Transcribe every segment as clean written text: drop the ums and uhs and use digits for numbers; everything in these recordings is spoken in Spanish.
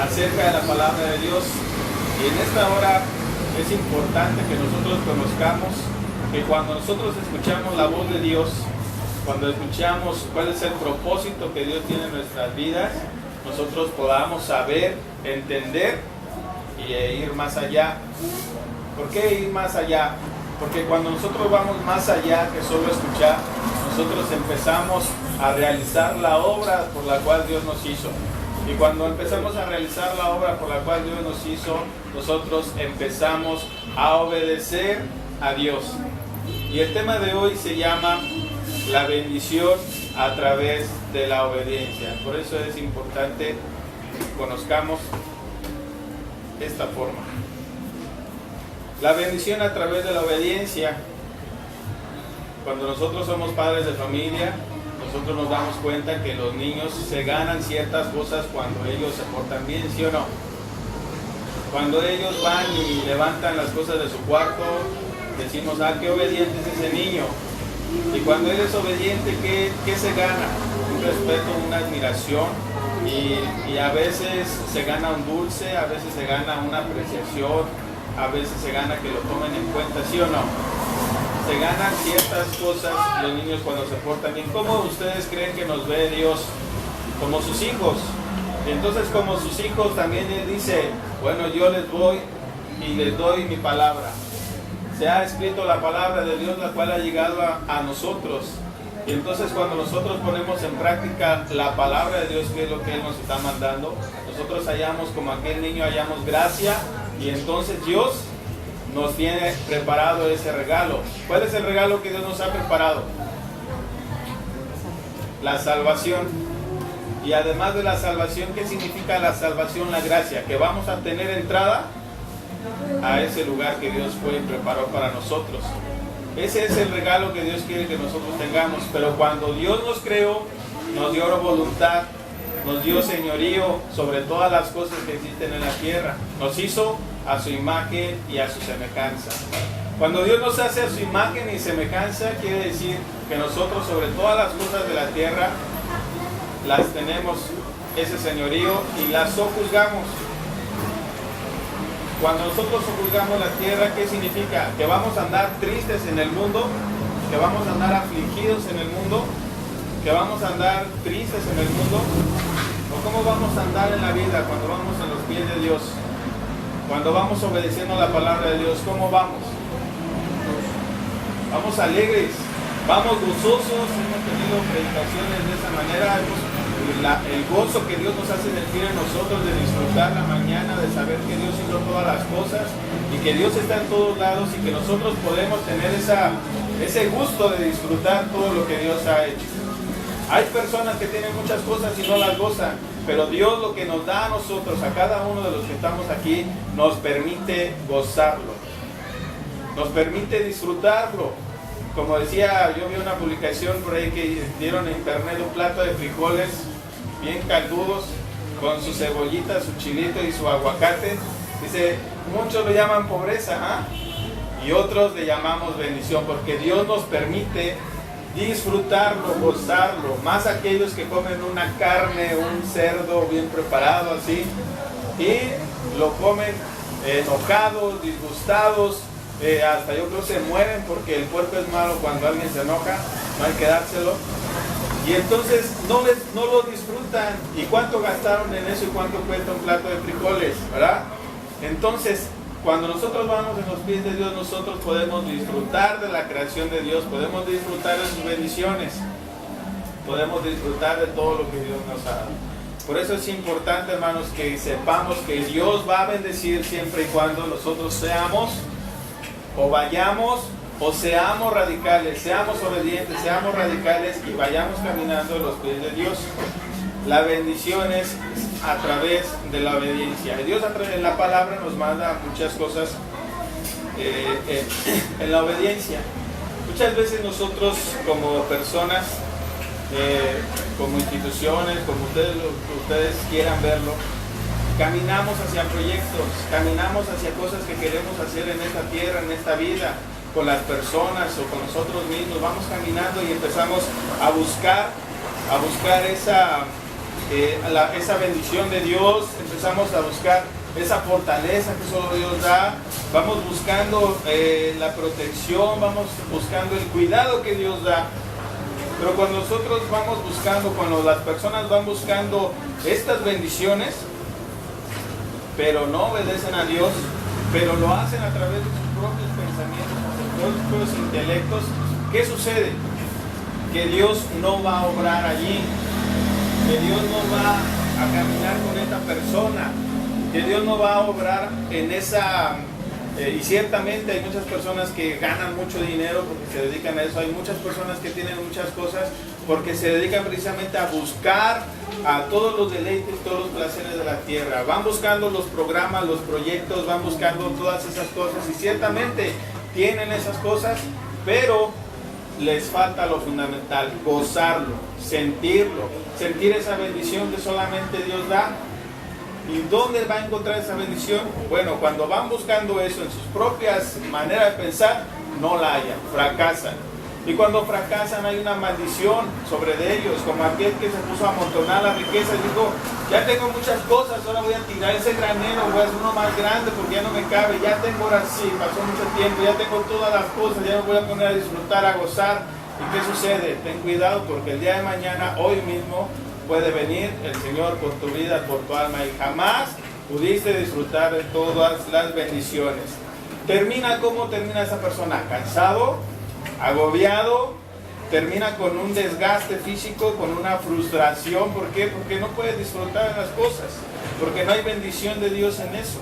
acerca de la palabra de Dios. Y en esta hora es importante que nosotros conozcamos que cuando nosotros escuchamos la voz de Dios, cuando escuchamos cuál es el propósito que Dios tiene en nuestras vidas, nosotros podamos saber, entender y ir más allá. ¿Por qué ir más allá? Porque cuando nosotros vamos más allá que solo escuchar, nosotros empezamos a realizar la obra por la cual Dios nos hizo. Y cuando empezamos a realizar la obra por la cual Dios nos hizo, nosotros empezamos a obedecer a Dios. Y el tema de hoy se llama la bendición a través de la obediencia. Por eso es importante que conozcamos esta forma. La bendición a través de la obediencia. Cuando nosotros somos padres de familia, nosotros nos damos cuenta que los niños se ganan ciertas cosas cuando ellos se portan bien, ¿sí o no? Cuando ellos van y levantan las cosas de su cuarto, decimos, qué obediente es ese niño. Y cuando él es obediente, ¿qué se gana? Un respeto, una admiración, y a veces se gana un dulce, a veces se gana una apreciación, a veces se gana que lo tomen en cuenta, ¿sí o no? Se ganan ciertas cosas los niños cuando se portan bien. ¿Cómo ustedes creen que nos ve Dios? Como sus hijos. Y entonces como sus hijos también Él dice, bueno, yo les voy y les doy mi palabra. Se ha escrito la palabra de Dios, la cual ha llegado a nosotros. Y entonces cuando nosotros ponemos en práctica la palabra de Dios, que es lo que Él nos está mandando, nosotros hallamos, como aquel niño, hallamos gracia, y entonces Dios nos tiene preparado ese regalo. ¿Cuál es el regalo que Dios nos ha preparado? La salvación. Y además de la salvación, ¿qué significa la salvación? La gracia, que vamos a tener entrada a ese lugar que Dios fue y preparó para nosotros. Ese es el regalo que Dios quiere que nosotros tengamos. Pero cuando Dios nos creó, nos dio voluntad, nos dio señorío sobre todas las cosas que existen en la tierra. Nos hizo a su imagen y a su semejanza. Cuando Dios nos hace a su imagen y semejanza, quiere decir que nosotros sobre todas las cosas de la tierra las tenemos ese señorío y las sojuzgamos. Cuando nosotros sojuzgamos la tierra, ¿qué significa? Que vamos a andar tristes en el mundo, que vamos a andar afligidos en el mundo, que vamos a andar tristes en el mundo. ¿O cómo vamos a andar en la vida cuando vamos a los pies de Dios? Cuando vamos obedeciendo la palabra de Dios, ¿cómo vamos? Vamos alegres, vamos gozosos. Hemos tenido predicaciones de esa manera. El gozo que Dios nos hace sentir en nosotros de disfrutar la mañana, de saber que Dios hizo todas las cosas y que Dios está en todos lados y que nosotros podemos tener ese gusto de disfrutar todo lo que Dios ha hecho. Hay personas que tienen muchas cosas y no las gozan, pero Dios lo que nos da a nosotros, a cada uno de los que estamos aquí, nos permite gozarlo, nos permite disfrutarlo. Como decía, yo vi una publicación por ahí que dieron en internet un plato de frijoles bien caldudos, con su cebollita, su chilito y su aguacate. Dice, muchos lo llaman pobreza, y otros le llamamos bendición, porque Dios nos permite disfrutarlo, gozarlo, más aquellos que comen una carne, un cerdo bien preparado así, y lo comen enojados, disgustados, hasta yo creo se mueren porque el puerco es malo cuando alguien se enoja, no hay que dárselo, y entonces no lo disfrutan. ¿Y cuánto gastaron en eso y cuánto cuesta un plato de frijoles, verdad? Entonces, cuando nosotros vamos en los pies de Dios, nosotros podemos disfrutar de la creación de Dios, podemos disfrutar de sus bendiciones, podemos disfrutar de todo lo que Dios nos ha dado. Por eso es importante, hermanos, que sepamos que Dios va a bendecir siempre y cuando nosotros seamos o vayamos o seamos radicales, seamos obedientes, seamos radicales y vayamos caminando en los pies de Dios. La bendición es a través de la obediencia. Dios en la palabra nos manda muchas cosas en la obediencia. Muchas veces nosotros como personas, como instituciones, como ustedes quieran verlo, caminamos hacia proyectos, caminamos hacia cosas que queremos hacer en esta tierra, en esta vida, con las personas o con nosotros mismos. Vamos caminando y empezamos a buscar esa bendición de Dios, empezamos a buscar esa fortaleza que solo Dios da, vamos buscando la protección, vamos buscando el cuidado que Dios da. Pero cuando nosotros vamos buscando, cuando las personas van buscando estas bendiciones, pero no obedecen a Dios, pero lo hacen a través de sus propios pensamientos, sus propios intelectos, ¿qué sucede? Que Dios no va a obrar allí, que Dios no va a caminar con esta persona, que Dios no va a obrar en esa... y ciertamente hay muchas personas que ganan mucho dinero porque se dedican a eso, hay muchas personas que tienen muchas cosas porque se dedican precisamente a buscar a todos los deleites, todos los placeres de la tierra, van buscando los programas, los proyectos, van buscando todas esas cosas y ciertamente tienen esas cosas, pero les falta lo fundamental, gozarlo, sentirlo, sentir esa bendición que solamente Dios da. ¿Y dónde va a encontrar esa bendición? Bueno, cuando van buscando eso en sus propias maneras de pensar, no la hallan, fracasan. Y cuando fracasan hay una maldición sobre de ellos, como aquel que se puso a amontonar la riqueza y dijo, ya tengo muchas cosas, ahora voy a tirar ese granero, voy a hacer uno más grande porque ya no me cabe, ya tengo ahora sí, pasó mucho tiempo, ya tengo todas las cosas, ya me voy a poner a disfrutar, a gozar. ¿Y qué sucede? Ten cuidado porque el día de mañana, hoy mismo, puede venir el Señor por tu vida, por tu alma y jamás pudiste disfrutar de todas las bendiciones. ¿Cómo termina esa persona? Cansado, agobiado, termina con un desgaste físico, con una frustración. ¿Por qué? Porque no puede disfrutar de las cosas, porque no hay bendición de Dios en eso,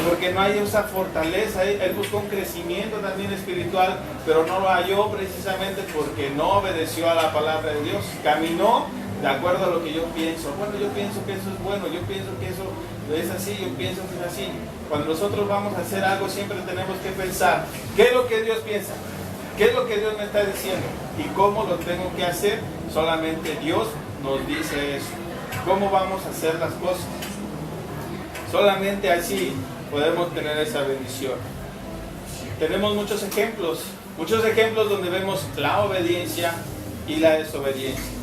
porque no hay esa fortaleza. Él buscó un crecimiento también espiritual, pero no lo halló precisamente porque no obedeció a la palabra de Dios. Caminó de acuerdo a lo que yo pienso. Bueno, yo pienso que eso es bueno, yo pienso que eso es así, yo pienso que es así. Cuando nosotros vamos a hacer algo siempre tenemos que pensar, ¿qué es lo que Dios piensa? ¿Qué es lo que Dios me está diciendo? ¿Y cómo lo tengo que hacer? Solamente Dios nos dice eso. ¿Cómo vamos a hacer las cosas? Solamente así podemos tener esa bendición. Tenemos muchos ejemplos donde vemos la obediencia y la desobediencia.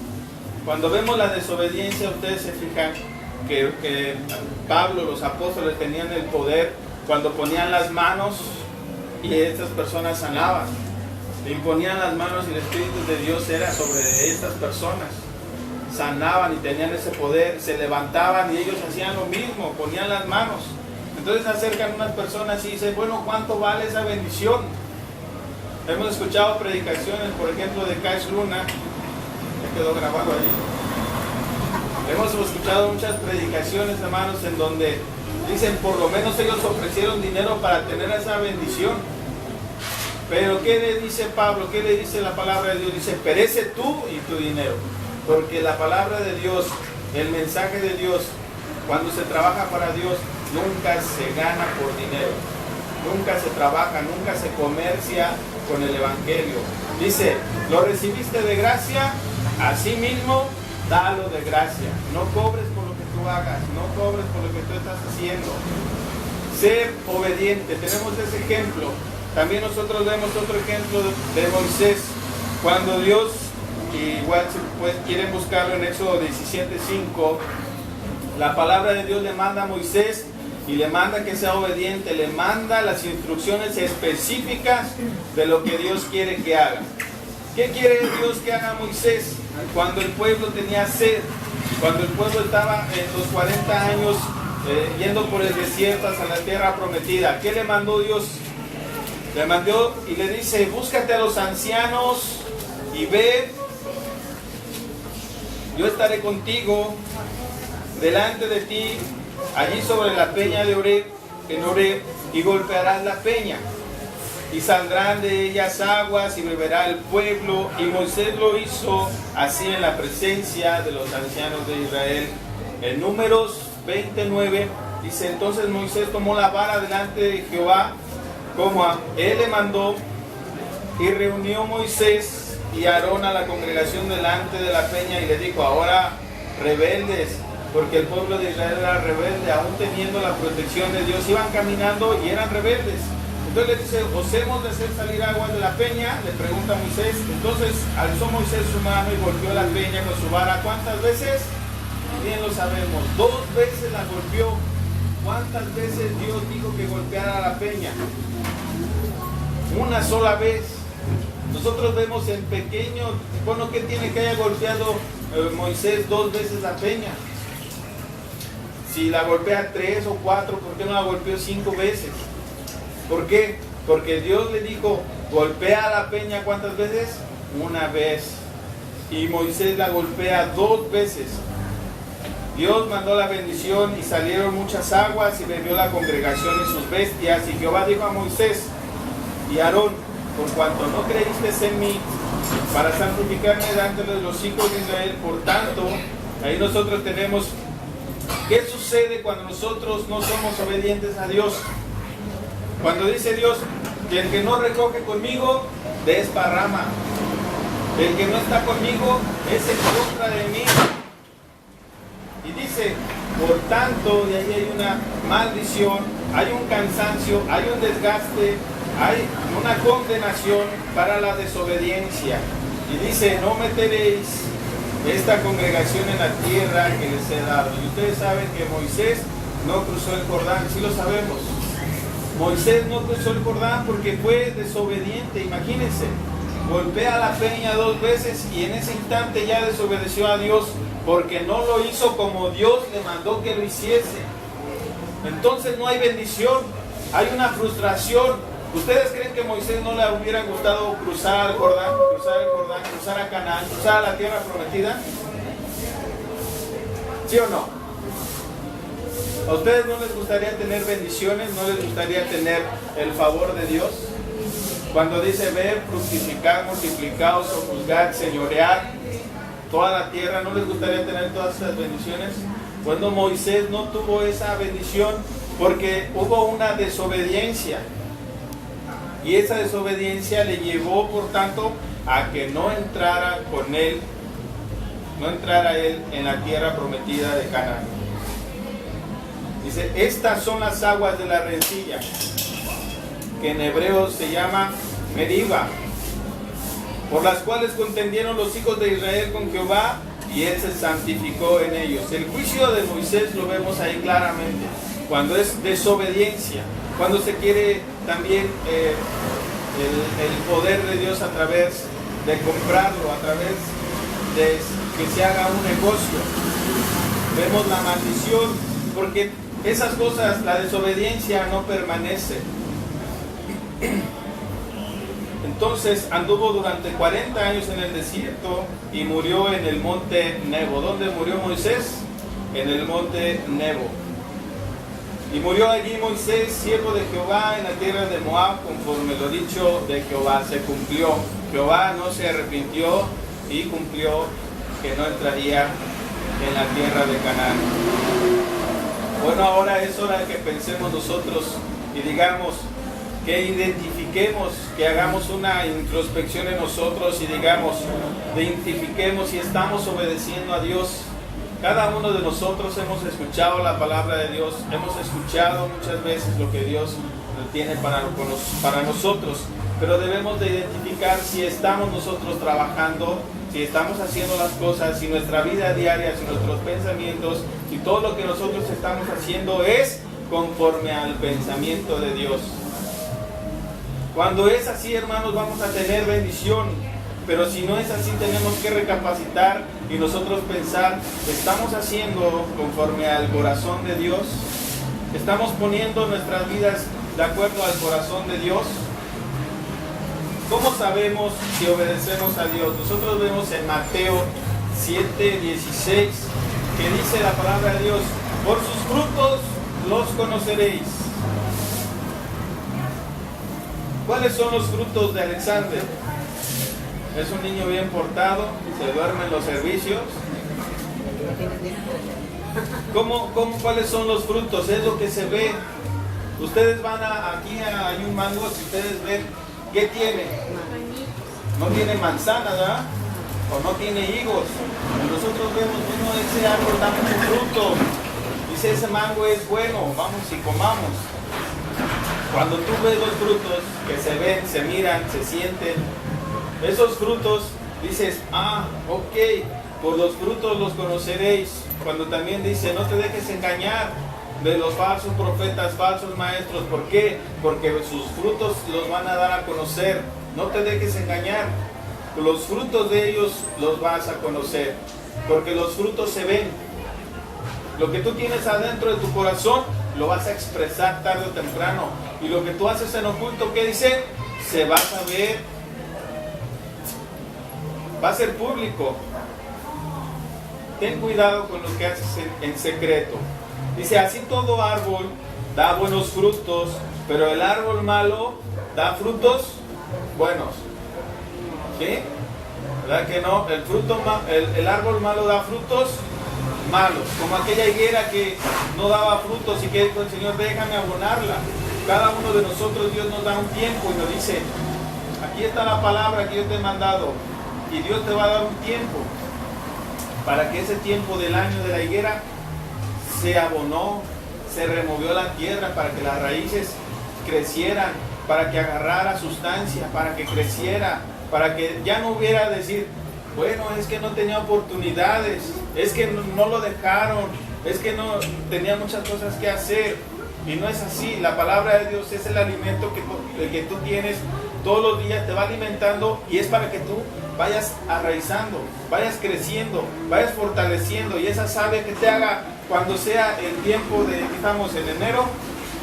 Cuando vemos la desobediencia, ustedes se fijan que Pablo, los apóstoles tenían el poder cuando ponían las manos y estas personas sanaban. Le imponían las manos y el Espíritu de Dios era sobre estas personas. Sanaban y tenían ese poder, se levantaban y ellos hacían lo mismo, ponían las manos. Entonces se acercan unas personas y dicen, bueno, ¿cuánto vale esa bendición? Hemos escuchado predicaciones, por ejemplo, de Cash Luna, que quedó grabado ahí. Hemos escuchado muchas predicaciones, hermanos, en donde dicen, por lo menos ellos ofrecieron dinero para tener esa bendición. Pero ¿qué le dice Pablo? ¿Qué le dice la palabra de Dios? Dice, perece tú y tu dinero. Porque la palabra de Dios, el mensaje de Dios, cuando se trabaja para Dios, nunca se gana por dinero. Nunca se trabaja, nunca se comercia con el Evangelio. Dice, lo recibiste de gracia, así mismo, dalo de gracia. No cobres por lo que tú hagas, no cobres por lo que tú estás haciendo. Ser obediente, tenemos ese ejemplo. También nosotros vemos otro ejemplo de Moisés, cuando Dios, igual pues, quieren buscarlo en Éxodo 17:5, la palabra de Dios le manda a Moisés y le manda que sea obediente, le manda las instrucciones específicas de lo que Dios quiere que haga. ¿Qué quiere Dios que haga Moisés? Cuando el pueblo tenía sed, cuando el pueblo estaba en los 40 años yendo por el desierto hacia la tierra prometida, ¿qué le mandó Dios? Le mandó y le dice, búscate a los ancianos y ve, yo estaré contigo delante de ti, allí sobre la peña de Oreb, en Oreb, y golpearás la peña, y saldrán de ellas aguas, y beberá el pueblo. Y Moisés lo hizo así en la presencia de los ancianos de Israel. En Números 29, dice, entonces Moisés tomó la vara delante de Jehová, como a él le mandó, y reunió Moisés y Aarón a la congregación delante de la peña, y le dijo, ahora rebeldes, porque el pueblo de Israel era rebelde, aún teniendo la protección de Dios, iban caminando y eran rebeldes. Entonces le dice, ¿os hemos de hacer salir agua de la peña? Le pregunta Moisés. Entonces alzó Moisés su mano y golpeó la peña con su vara. ¿Cuántas veces? bien lo sabemos, 2 veces la golpeó. ¿Cuántas veces Dios dijo que golpeara la peña? Una sola vez. Nosotros vemos en pequeño, bueno, ¿qué tiene que haya golpeado Moisés 2 veces la peña? Si la golpea 3 o 4, ¿por qué no la golpeó 5 veces? ¿Por qué? Porque Dios le dijo, golpea la peña, ¿cuántas veces? Una vez. Y Moisés la golpea 2 veces. Dios mandó la bendición y salieron muchas aguas y bebió la congregación y sus bestias. Y Jehová dijo a Moisés y a Aarón, por cuanto no creíste en mí para santificarme delante de los hijos de Israel, por tanto, ahí nosotros tenemos, ¿qué sucede cuando nosotros no somos obedientes a Dios? Cuando dice Dios, que el que no recoge conmigo, desparrama. El que no está conmigo es en contra de mí. Y dice, por tanto, y ahí hay una maldición, hay un cansancio, hay un desgaste, hay una condenación para la desobediencia. Y dice, no meteréis esta congregación en la tierra que les he dado. Y ustedes saben que Moisés no cruzó el Jordán, sí lo sabemos. Moisés no cruzó el Jordán porque fue desobediente, imagínense. Golpea la peña 2 veces y en ese instante ya desobedeció a Dios porque no lo hizo como Dios le mandó que lo hiciese. Entonces no hay bendición, hay una frustración. ¿Ustedes creen que Moisés no le hubiera gustado cruzar el Jordán, cruzar a Canaán, cruzar a la tierra prometida? ¿Sí o no? ¿A ustedes no les gustaría tener bendiciones? ¿No les gustaría tener el favor de Dios? Cuando dice ver, fructificar, multiplicar, sojuzgar, señorear toda la tierra, ¿no les gustaría tener todas esas bendiciones? Cuando Moisés no tuvo esa bendición porque hubo una desobediencia. Y esa desobediencia le llevó, por tanto, a que no entrara con él, no entrara él en la tierra prometida de Canaán. Dice, estas son las aguas de la rencilla, que en hebreo se llama Meriba, por las cuales contendieron los hijos de Israel con Jehová, y él se santificó en ellos. El juicio de Moisés lo vemos ahí claramente, cuando es desobediencia, cuando se quiere también el poder de Dios a través de comprarlo, a través de que se haga un negocio. Vemos la maldición, porque esas cosas, la desobediencia no permanece. Entonces anduvo durante 40 años en el desierto y murió en el monte Nebo. ¿Dónde murió Moisés? En el monte Nebo. Y murió allí Moisés, siervo de Jehová, en la tierra de Moab, conforme lo dicho de Jehová se cumplió. Jehová no se arrepintió y cumplió que no entraría en la tierra de Canaán. Bueno, ahora es hora de que pensemos nosotros y digamos, que identifiquemos, que hagamos una introspección en nosotros y digamos, identifiquemos si estamos obedeciendo a Dios. Cada uno de nosotros hemos escuchado la palabra de Dios, hemos escuchado muchas veces lo que Dios tiene para nosotros, pero debemos de identificar si estamos nosotros trabajando, si estamos haciendo las cosas, si nuestra vida diaria, si nuestros pensamientos, si todo lo que nosotros estamos haciendo es conforme al pensamiento de Dios. Cuando es así, hermanos, vamos a tener bendición. Pero si no es así, tenemos que recapacitar y nosotros pensar, ¿estamos haciendo conforme al corazón de Dios? ¿Estamos poniendo nuestras vidas de acuerdo al corazón de Dios? ¿Cómo sabemos si obedecemos a Dios? Nosotros vemos en Mateo 7:16 que dice la palabra de Dios, por sus frutos los conoceréis. ¿Cuáles son los frutos de Alexander? Es un niño bien portado, se duerme en los servicios. ¿Cuáles son los frutos? Es lo que se ve. Ustedes van aquí hay un mango, si ustedes ven, ¿qué tiene? No tiene manzana, ¿verdad? O no tiene higos. Nosotros vemos, bueno, ese árbol da mucho fruto. Dice, ese mango es bueno, vamos y comamos. Cuando tú ves los frutos que se ven, se miran, se sienten, esos frutos, dices, ok, por los frutos los conoceréis. Cuando también dice, no te dejes engañar de los falsos profetas, falsos maestros. ¿Por qué? Porque sus frutos los van a dar a conocer. No te dejes engañar. Los frutos de ellos los vas a conocer. Porque los frutos se ven. Lo que tú tienes adentro de tu corazón lo vas a expresar tarde o temprano. Y lo que tú haces en oculto, ¿qué dice? Se va a saber. Va a ser público. Ten cuidado con lo que haces en secreto. Dice, así todo árbol da buenos frutos, pero el árbol malo da frutos buenos. ¿Sí? ¿Verdad que no? El árbol malo da frutos malos. Como aquella higuera que no daba frutos y que dijo el Señor, déjame abonarla. Cada uno de nosotros, Dios nos da un tiempo y nos dice, aquí está la palabra que yo te he mandado. Y Dios te va a dar un tiempo para que ese tiempo del año de la higuera se abonó, se removió la tierra para que las raíces crecieran, para que agarrara sustancia, para que creciera, para que ya no hubiera decir, bueno, es que no tenía oportunidades, es que no lo dejaron, es que no tenía muchas cosas que hacer. Y no es así. La palabra de Dios es el alimento que tú tienes todos los días, te va alimentando y es para que tú vayas arraizando, vayas creciendo, vayas fortaleciendo, y esa savia que te haga cuando sea el tiempo de, estamos en enero,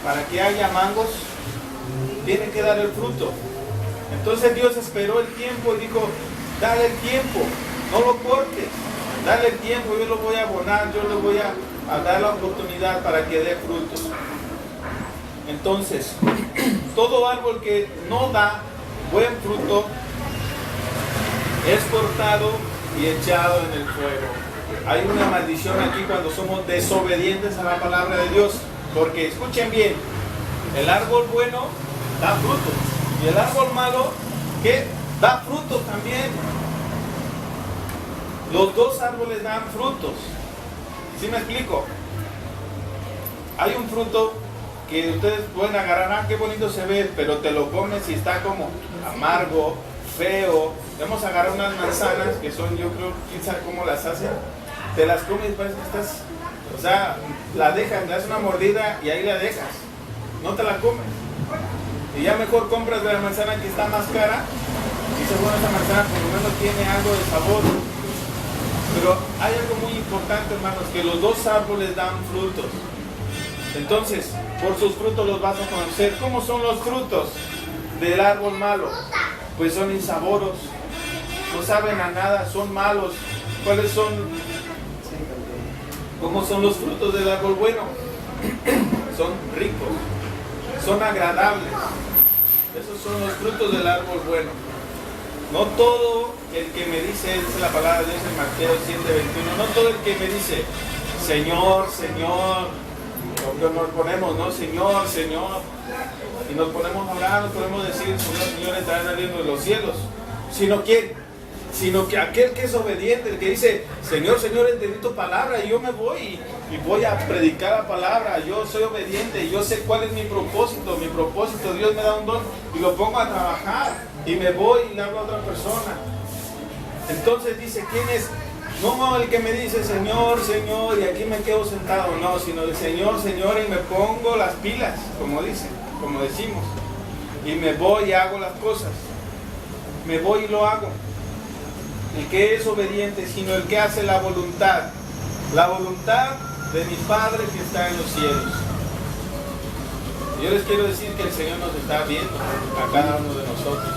para que haya mangos, tiene que dar el fruto. Entonces Dios esperó el tiempo y dijo, dale el tiempo, no lo cortes, dale el tiempo, yo lo voy a abonar, yo le voy a dar la oportunidad para que dé frutos. Entonces, todo árbol que no da buen fruto es cortado y echado en el fuego. Hay una maldición aquí cuando somos desobedientes a la palabra de Dios, porque escuchen bien, el árbol bueno da frutos y el árbol malo, ¿qué? Da frutos también. Los dos árboles dan frutos. ¿Sí me explico? Hay un fruto que ustedes pueden agarrar, qué bonito se ve, pero te lo comes y está como amargo, feo. Vamos a agarrar unas manzanas que son, yo creo, quién sabe cómo las hacen, te las comes y parece que estás, o sea, la dejas, le das una mordida y ahí la dejas, no te la comes. Y ya mejor compras de la manzana que está más cara, y dices, bueno, esta manzana por lo menos tiene algo de sabor. Pero hay algo muy importante, hermanos, que los dos árboles dan frutos. Entonces, por sus frutos los vas a conocer. ¿Cómo son los frutos del árbol malo? Pues son insaboros, no saben a nada, son malos. ¿Cuáles son? ¿Cómo son los frutos del árbol bueno? Son ricos, son agradables. Esos son los frutos del árbol bueno. No todo el que me dice la palabra de Dios en Mateo 7:21, no todo el que me dice, Señor, Señor, porque nos ponemos, ¿no? Señor, Señor, y nos ponemos a hablar, nos podemos decir, Señor, Señor, estarán ardiendo en los cielos. Sino que aquel que es obediente, el que dice, Señor, Señor, entendí tu palabra y yo me voy y voy a predicar la palabra, yo soy obediente, yo sé cuál es mi propósito, Dios me da un don y lo pongo a trabajar y me voy y le hablo a otra persona. Entonces dice, ¿quién es? No el que me dice, Señor, Señor, y aquí me quedo sentado, no, sino el Señor, Señor, y me pongo las pilas, como dicen, como decimos, y me voy y hago las cosas, me voy y lo hago. El que es obediente, sino el que hace la voluntad de mi Padre que está en los cielos. Yo les quiero decir que el Señor nos está viendo a cada uno de nosotros.